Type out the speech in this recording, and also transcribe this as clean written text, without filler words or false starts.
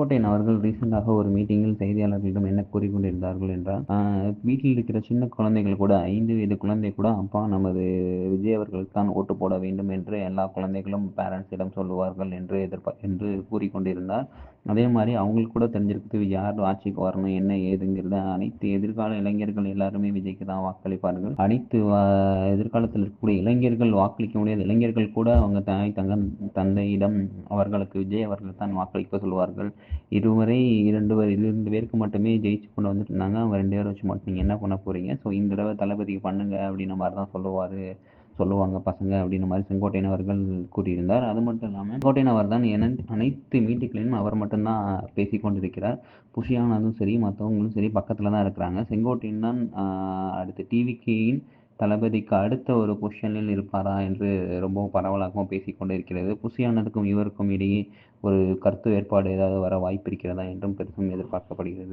செங்கோட்டையன் அவர்கள் ரீசெண்டாக ஒரு மீட்டிங்கில் செய்தியாளர்களிடம் என்ன கூறிக்கொண்டிருந்தார்கள் என்றால், வீட்டில் இருக்கிற சின்ன குழந்தைகள் கூட 5 வயது குழந்தை கூட, அப்பா நமது விஜய் அவர்களுக்கு தான் ஓட்டு போட வேண்டும் என்று எல்லா குழந்தைகளும் பேரண்ட்ஸிடம் சொல்லுவார்கள் என்று கூறிக்கொண்டிருந்தார். அதே மாரி அவங்களுக்கு கூட தெரிஞ்சிருக்குது யார் ஆட்சிக்கு வரணும், என்ன ஏதுங்கிறத. அனைத்து எதிர்கால இளைஞர்கள் எல்லாருமே விஜய்க்கு தான் வாக்களிப்பார்கள். அனைத்து எதிர்காலத்தில் இருக்கக்கூடிய இளைஞர்கள் வாக்களிக்க முடியாத இளைஞர்கள் கூட அவங்க தாய் தந்தையிடம் அவர்களுக்கு விஜய் அவர்கள் தான் வாக்களிக்க சொல்வார்கள். இதுவரை 2 பேருக்கு மட்டுமே ஜெயிச்சு கொண்டு வந்துட்டு இருந்தாங்க. அவங்க 2 பேரை வச்சு மட்டும் நீங்கள் என்ன பண்ண போறீங்க? ஸோ இந்த தடவை தளபதிக்கு பண்ணுங்க அப்படின்ற மாதிரி தான் சொல்லுவாங்க பசங்க அப்படின்ற மாதிரி செங்கோட்டையன் அவர்கள் கூறியிருந்தார். அது மட்டும் இல்லாமல் செங்கோட்டையன் அவர் தான் அனைத்து மீட்டிங்லையும் அவர் மட்டும்தான் பேசிக்கொண்டிருக்கிறார். புஷியானதும் சரி, மற்றவங்களும் சரி பக்கத்தில் தான் இருக்கிறாங்க. செங்கோட்டையன் தான் அடுத்து டிவிகேயின் தளபதிக்கு அடுத்த ஒரு பொசிஷனில் இருப்பாரா என்று ரொம்பவும் பரவலாகவும் பேசிக்கொண்டு இருக்கிறது. புஷியானதுக்கும் இவருக்கும் இடையே ஒரு கருத்து வேறுபாடு ஏதாவது வர வாய்ப்பு இருக்கிறதா என்றும் பெரிதும் எதிர்பார்க்கப்படுகிறது.